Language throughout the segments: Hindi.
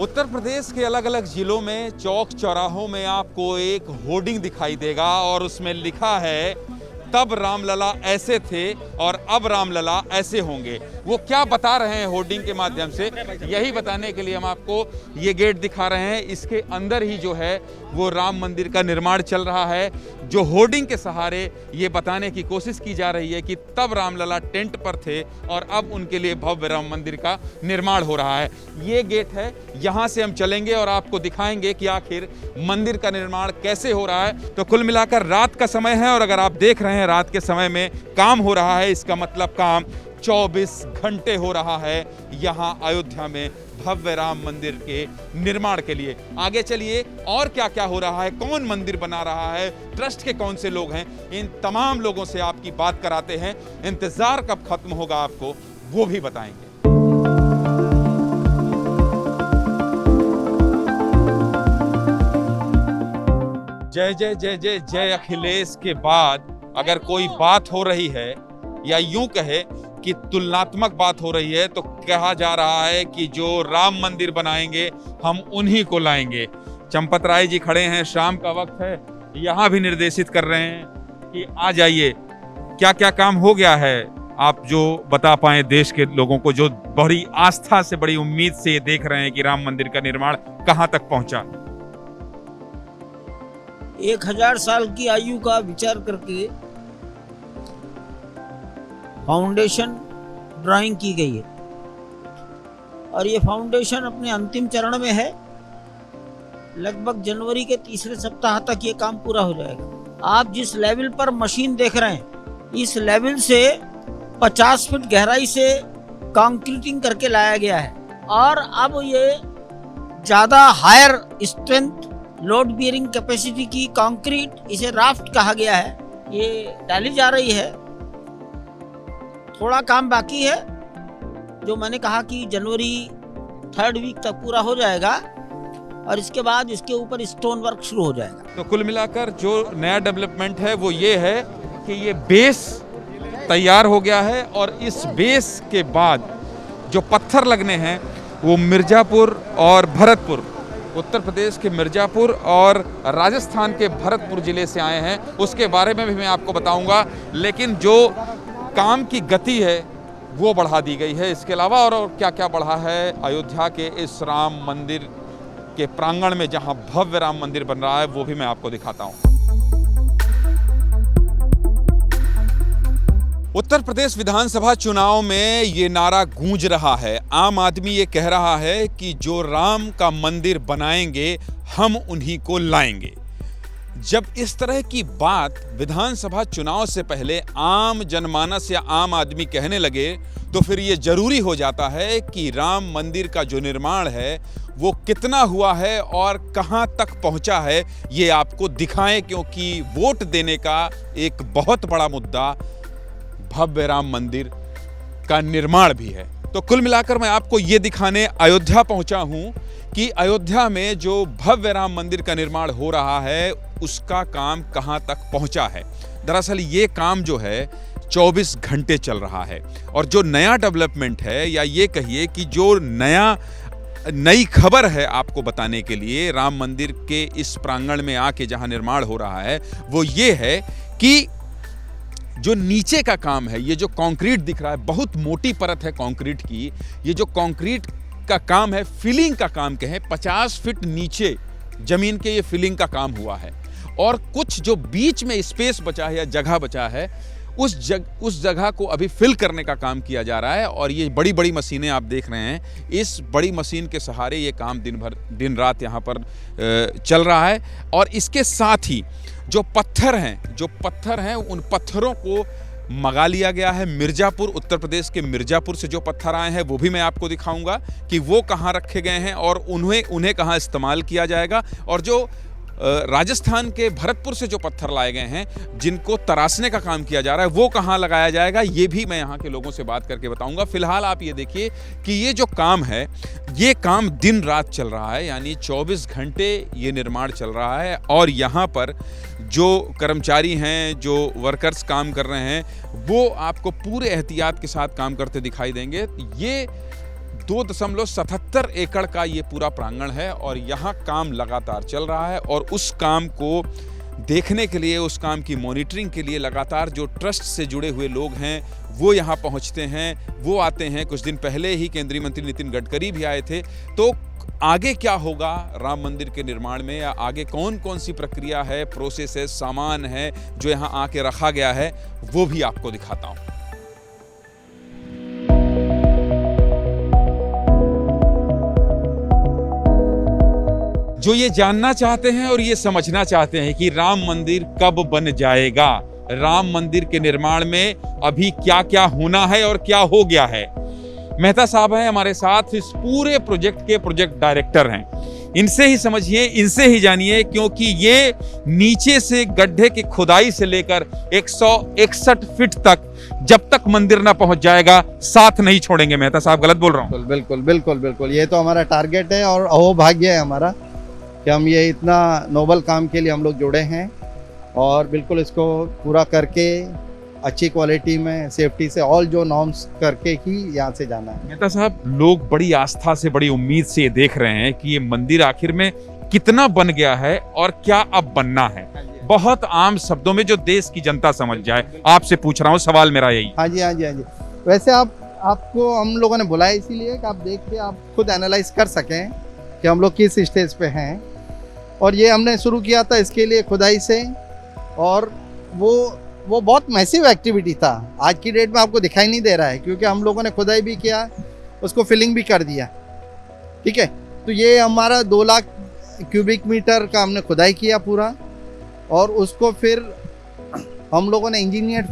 उत्तर प्रदेश के अलग अलग जिलों में चौक चौराहों में आपको एक होर्डिंग दिखाई देगा और उसमें लिखा है, तब रामलला ऐसे थे और अब रामलला ऐसे होंगे। वो क्या बता रहे हैं होर्डिंग के माध्यम से, यही बताने के लिए हम आपको ये गेट दिखा रहे हैं। इसके अंदर ही जो है वो राम मंदिर का निर्माण चल रहा है। जो होर्डिंग के सहारे ये बताने की कोशिश की जा रही है कि तब रामलला टेंट पर थे और अब उनके लिए भव्य राम मंदिर का निर्माण हो रहा है। ये गेट है, यहाँ से हम चलेंगे और आपको दिखाएंगे कि आखिर मंदिर का निर्माण कैसे हो रहा है। तो कुल मिलाकर रात का समय है और अगर आप देख रहे हैं रात के समय में काम हो रहा है, इसका मतलब काम 24 घंटे हो रहा है यहाँ अयोध्या में भव्य राम मंदिर के निर्माण के लिए। आगे चलिए और क्या क्या हो रहा है, कौन मंदिर बना रहा है, ट्रस्ट के कौन से लोग हैं, इन तमाम लोगों से आपकी बात कराते हैं। इंतजार कब खत्म होगा आपको वो भी बताएंगे। जय जय जय जय जय अखिलेश के बाद अगर कोई बात हो रही है या यूं कहे कि तुलनात्मक बात हो रही है तो कहा जा रहा है कि जो राम मंदिर बनाएंगे हम उन्हीं को लाएंगे। चंपत राय जी खड़े हैं, शाम का वक्त है, यहाँ भी निर्देशित कर रहे हैं कि आ जाइए। क्या क्या काम हो गया है आप जो बता पाएं देश के लोगों को, जो बड़ी आस्था से बड़ी उम्मीद से ये देख रहे हैं कि राम मंदिर का निर्माण कहाँ तक पहुंचा? 1000 साल की आयु का विचार करके फाउंडेशन ड्राइंग की गई है और ये फाउंडेशन अपने अंतिम चरण में है। लगभग जनवरी के तीसरे सप्ताह तक ये काम पूरा हो जाएगा। आप जिस लेवल पर मशीन देख रहे हैं, इस लेवल से 50 फीट गहराई से कंक्रीटिंग करके लाया गया है और अब ये ज़्यादा higher strength load bearing capacity की कंक्रीट, इसे राफ्ट कहा गया है, ये डाली जा रही है। थोड़ा काम बाकी है जो मैंने कहा कि जनवरी 3rd वीक तक पूरा हो जाएगा और इसके बाद इसके ऊपर स्टोन वर्क शुरू हो जाएगा। तो कुल मिलाकर जो नया डेवलपमेंट है वो ये है कि ये बेस तैयार हो गया है और इस बेस के बाद जो पत्थर लगने हैं वो मिर्जापुर और भरतपुर, उत्तर प्रदेश के मिर्जापुर और राजस्थान के भरतपुर जिले से आए हैं। उसके बारे में भी मैं आपको बताऊंगा, लेकिन जो काम की गति है वो बढ़ा दी गई है। इसके अलावा और क्या क्या बढ़ा है अयोध्या के इस राम मंदिर के प्रांगण में जहां भव्य राम मंदिर बन रहा है वो भी मैं आपको दिखाता हूं। उत्तर प्रदेश विधानसभा चुनाव में ये नारा गूंज रहा है। आम आदमी ये कह रहा है कि जो राम का मंदिर बनाएंगे हम उन्हीं को लाएंगे। जब इस तरह की बात विधानसभा चुनाव से पहले आम जनमानस या आम आदमी कहने लगे तो फिर ये जरूरी हो जाता है कि राम मंदिर का जो निर्माण है वो कितना हुआ है और कहां तक पहुंचा है ये आपको दिखाएं, क्योंकि वोट देने का एक बहुत बड़ा मुद्दा भव्य राम मंदिर का निर्माण भी है। तो कुल मिलाकर मैं आपको ये दिखाने अयोध्या पहुंचा हूं कि अयोध्या में जो भव्य राम मंदिर का निर्माण हो रहा है उसका काम कहां तक पहुंचा है। दरअसल ये काम जो है 24 घंटे चल रहा है और जो नया डेवलपमेंट है या ये कहिए कि जो नई खबर है आपको बताने के लिए राम मंदिर के इस प्रांगण में आके जहां निर्माण हो रहा है वो ये है कि जो नीचे का काम है, ये जो कंक्रीट दिख रहा है, बहुत मोटी परत है कंक्रीट की, ये जो कंक्रीट का काम है, फिलिंग का काम कहें, 50 फीट नीचे जमीन के ये फिलिंग का काम हुआ है और कुछ जो बीच में स्पेस बचा है या जगह बचा है उस जगह को अभी फिल करने का काम किया जा रहा है। और ये बड़ी बड़ी मशीनें आप देख रहे हैं, इस बड़ी मशीन के सहारे ये काम दिन रात यहाँ पर चल रहा है। और इसके साथ ही जो पत्थर हैं उन पत्थरों को मंगा लिया गया है मिर्जापुर, उत्तर प्रदेश के मिर्जापुर से जो पत्थर आए हैं वो भी मैं आपको दिखाऊंगा कि वो कहाँ रखे गए हैं और उन्हें कहाँ इस्तेमाल किया जाएगा। और जो राजस्थान के भरतपुर से जो पत्थर लाए गए हैं जिनको तराशने का काम किया जा रहा है वो कहाँ लगाया जाएगा, ये भी मैं यहाँ के लोगों से बात करके बताऊंगा। फिलहाल आप ये देखिए कि ये जो काम है ये काम दिन रात चल रहा है, यानी 24 घंटे ये निर्माण चल रहा है। और यहाँ पर जो कर्मचारी हैं, जो वर्कर्स काम कर रहे हैं, वो आपको पूरे एहतियात के साथ काम करते दिखाई देंगे। ये 2.77 एकड़ का ये पूरा प्रांगण है और यहाँ काम लगातार चल रहा है और उस काम को देखने के लिए, उस काम की मॉनिटरिंग के लिए लगातार जो ट्रस्ट से जुड़े हुए लोग हैं वो यहाँ पहुँचते हैं, वो आते हैं। कुछ दिन पहले ही केंद्रीय मंत्री नितिन गडकरी भी आए थे। तो आगे क्या होगा राम मंदिर के निर्माण में, या आगे कौन कौन सी प्रक्रिया है, प्रोसेस है, सामान है जो यहाँ आके रखा गया है, वो भी आपको दिखाता हूँ। जो ये जानना चाहते हैं और ये समझना चाहते हैं कि राम मंदिर कब बन जाएगा, राम मंदिर के निर्माण में अभी क्या क्या होना है और क्या हो गया है, मेहता साहब हैं हमारे साथ, इस पूरे प्रोजेक्ट के प्रोजेक्ट डायरेक्टर हैं। इनसे ही समझिए, इनसे ही जानिए, क्योंकि ये नीचे से गड्ढे की खुदाई से लेकर 161 फीट तक जब तक मंदिर ना पहुंच जाएगा साथ नहीं छोड़ेंगे। मेहता साहब गलत बोल रहा हूं? बिल्कुल बिल्कुल बिल्कुल, ये तो हमारा टारगेट है और अहोभाग्य है हमारा कि हम ये इतना नोबल काम के लिए हम लोग जुड़े हैं और बिल्कुल इसको पूरा करके अच्छी क्वालिटी में, सेफ्टी से, ऑल जो नॉर्म्स करके ही यहाँ से जाना है। मेहता साहब, लोग बड़ी आस्था से, बड़ी उम्मीद से ये देख रहे हैं कि ये मंदिर आखिर में कितना बन गया है और क्या अब बनना है। बहुत आम शब्दों में जो देश की जनता समझ जाए, आपसे पूछ रहा हूँ, सवाल मेरा यही। हाँ जी हाँ जी हाँ जी। वैसे आपको हम लोगों ने बुलाया इसीलिए कि आप देख के आप खुद एनालाइज कर सकें कि हम लोग किस स्टेज पे हैं। और ये हमने शुरू किया था इसके लिए खुदाई से, और वो बहुत मैसिव एक्टिविटी था। आज की डेट में आपको दिखाई नहीं दे रहा है क्योंकि हम लोगों ने खुदाई भी किया, उसको फिलिंग भी कर दिया। ठीक है, तो ये हमारा 2 लाख क्यूबिक मीटर का हमने खुदाई किया पूरा, और उसको फिर हम लोगों ने इंजीनियर्ड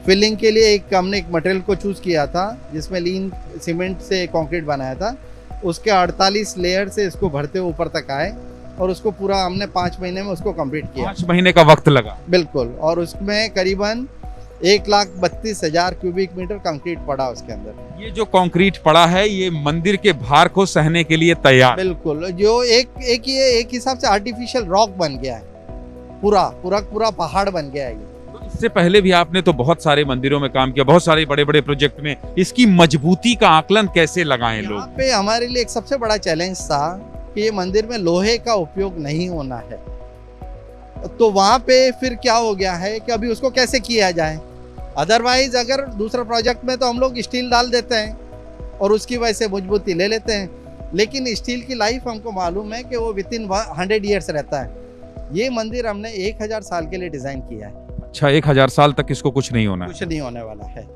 फिलिंग के लिए हमने एक मटेरियल को चूज़ किया था जिसमें लीन सीमेंट से कंक्रीट बनाया था। उसके 48 लेयर से इसको भरते हुए ऊपर तक आए और उसको पूरा हमने 5 महीने में उसको कंप्लीट किया। 5 महीने का वक्त लगा? बिल्कुल। और उसमें करीबन 1,32,000 क्यूबिक मीटर कंक्रीट पड़ा उसके अंदर। ये जो कंक्रीट पड़ा है ये मंदिर के भार को सहने के लिए तैयार? बिल्कुल, जो एक हिसाब से आर्टिफिशियल रॉक बन गया है, पूरा पहाड़ बन गया है ये। इससे पहले भी आपने तो बहुत सारे मंदिरों में काम किया, बहुत सारे बड़े बड़े प्रोजेक्ट में। इसकी मजबूती का आकलन कैसे लगाएं लोग? यहाँ पे हमारे लिए एक सबसे बड़ा चैलेंज था कि ये मंदिर में लोहे का उपयोग नहीं होना है। तो वहाँ पे फिर क्या हो गया है कि अभी उसको कैसे किया जाए। अदरवाइज अगर दूसरा प्रोजेक्ट में तो हम लोग स्टील डाल देते हैं और उसकी वजह से मजबूती ले लेते हैं, लेकिन स्टील की लाइफ हमको मालूम है कि वो विथिन 100 ईयर्स रहता है। ये मंदिर हमने 1000 साल के लिए डिज़ाइन किया है। अच्छा, 1000 साल तक इसको कुछ नहीं होना? कुछ नहीं होने वाला है।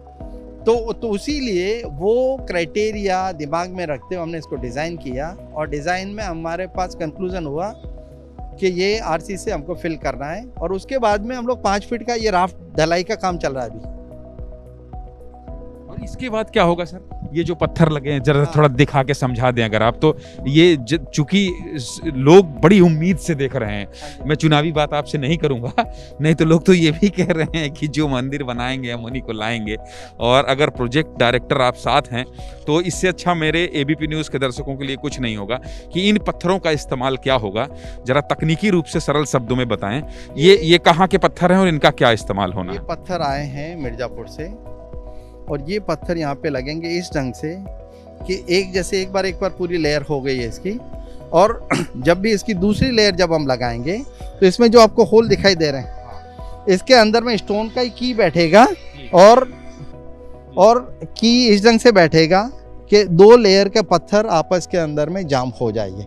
तो इसीलिए वो क्राइटेरिया दिमाग में रखते हुए हमने इसको डिज़ाइन किया, और डिज़ाइन में हमारे पास कंक्लूजन हुआ कि ये आरसी से हमको फिल करना है। और उसके बाद में हम लोग 5 फीट का ये राफ्ट ढलाई का काम चल रहा है अभी। और इसके बाद क्या होगा सर? ये जो पत्थर लगे हैं जरा थोड़ा दिखा के समझा दें अगर आप तो। ये चूंकि लोग बड़ी उम्मीद से देख रहे हैं, मैं चुनावी बात आपसे नहीं करूंगा, नहीं तो लोग तो ये भी कह रहे हैं कि जो मंदिर बनाएंगे हम उन्हीं को लाएंगे। और अगर प्रोजेक्ट डायरेक्टर आप साथ हैं तो इससे अच्छा मेरे एबीपी न्यूज़ के दर्शकों के लिए कुछ नहीं होगा कि इन पत्थरों का इस्तेमाल क्या होगा। जरा तकनीकी रूप से सरल शब्दों में बताएं, ये कहाँ के पत्थर हैं और इनका क्या इस्तेमाल होना है? ये पत्थर आए हैं मिर्जापुर से, और ये पत्थर यहाँ पे लगेंगे इस ढंग से कि एक बार पूरी लेयर हो गई है इसकी, और जब भी इसकी दूसरी लेयर जब हम लगाएंगे तो इसमें जो आपको होल दिखाई दे रहे हैं, इसके अंदर में स्टोन का ही की बैठेगा, और की इस ढंग से बैठेगा कि 2 लेयर के पत्थर आपस के अंदर में जाम हो जाएंगे।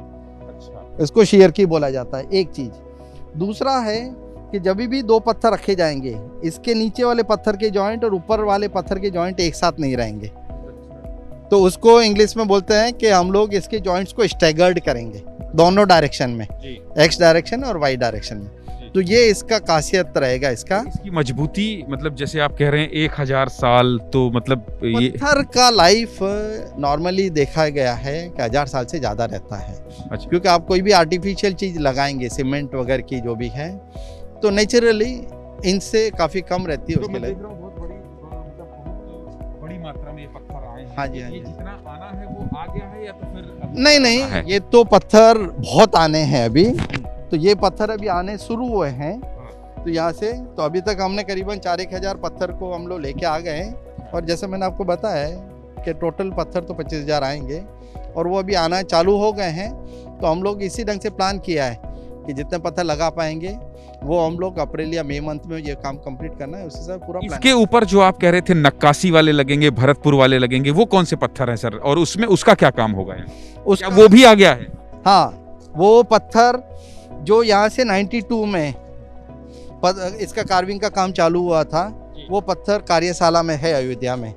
इसको शेयर की बोला जाता है, एक चीज़। दूसरा है कि जब भी 2 पत्थर रखे जाएंगे, इसके नीचे वाले पत्थर के जॉइंट और ऊपर वाले पत्थर के जॉइंट एक साथ नहीं रहेंगे। तो उसको इंग्लिश में बोलते हैं कि हम लोग इसके जॉइंट्स को स्टैगर्ड करेंगे दोनों डायरेक्शन में, एक्स डायरेक्शन और वाई डायरेक्शन में। तो ये इसका खासियत रहेगा। इसकी मजबूती, मतलब जैसे आप कह रहे हैं 1000 साल, तो मतलब ये पत्थर का लाइफ नॉर्मली देखा गया है कि 1000 साल से ज़्यादा रहता है। अच्छा। क्योंकि आप कोई भी आर्टिफिशियल चीज़ लगाएंगे, सीमेंट वगैरह की जो भी है, तो नेचुरली इनसे काफ़ी कम रहती है उसके लिए। बहुत बड़ी मात्रा में ये पत्थर आए हैं। हाँ जी, हाँ जी। ये जितना आना है वो आ गया है या तो फिर नहीं, ये तो पत्थर बहुत आने हैं अभी। तो ये पत्थर अभी आने शुरू हुए हैं। तो यहाँ से तो अभी तक हमने करीबन 4-1 पत्थर को हम लोग लेके आ गए हैं। और जैसे मैंने आपको बताया है कि टोटल पत्थर तो 25,000 आएंगे और वो अभी आना चालू हो गए हैं। तो हम लोग इसी ढंग से प्लान किया है कि जितने पत्थर लगा पाएंगे वो हम लोग अप्रैल या मई मंथ में ये काम कंप्लीट करना है, उसी से पूरा प्लान। इसके ऊपर जो आप कह रहे थे नक्काशी वाले लगेंगे, भरतपुर वाले लगेंगे, वो कौन से पत्थर हैं सर, और उसमें उसका क्या काम होगा? उसका क्या वो भी आ गया है? हाँ, वो पत्थर जो यहाँ से 92 में इसका कार्विंग का काम चालू हुआ था, वो पत्थर कार्यशाला में है अयोध्या में।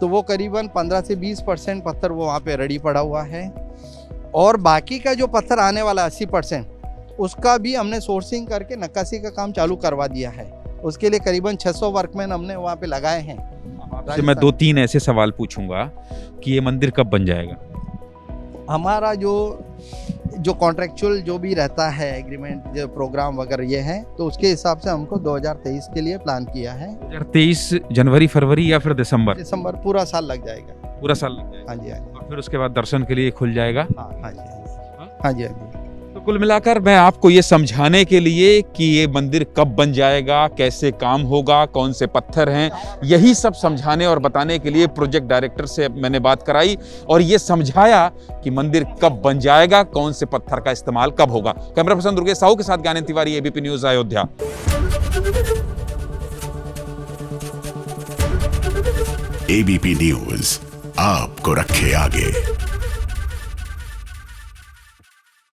तो वो करीबन 15 से 20% पत्थर वो वहाँ पे रेडी पड़ा हुआ है। और बाकी का जो पत्थर आने वाला 80%, उसका भी हमने सोर्सिंग करके नक्काशी का काम चालू करवा दिया है। उसके लिए करीबन 600 वर्कमैन हमने वहाँ पे लगाए हैं। आपसे मैं 2-3 ऐसे सवाल पूछूंगा कि ये मंदिर कब बन जाएगा? हमारा जो कॉन्ट्रेक्चुअल जो भी रहता है एग्रीमेंट, जो प्रोग्राम वगैरह ये है, तो उसके हिसाब से हमको 2023 के लिए प्लान किया है। 2023 जनवरी, फरवरी या फिर दिसंबर? दिसंबर, पूरा साल लग जाएगा। पूरा साल लग जाएगा। हाँ जी, हाँ जी। और फिर उसके बाद दर्शन के लिए खुल जाएगा। हाँ जी, हाँ जी, हाँ जी, हाँ जी। तो कुल मिलाकर मैं आपको ये समझाने के लिए कि ये मंदिर कब बन जाएगा, कैसे काम होगा, कौन से पत्थर हैं, यही सब समझाने और बताने के लिए प्रोजेक्ट डायरेक्टर से मैंने बात कराई और ये समझाया कि मंदिर कब बन जाएगा, कौन से पत्थर का इस्तेमाल कब होगा। कैमरा पर्सन दुर्गेश साहू के साथ Gyanendra Tiwari, ABP news Ayodhya. ABP news आपको रखे आगे।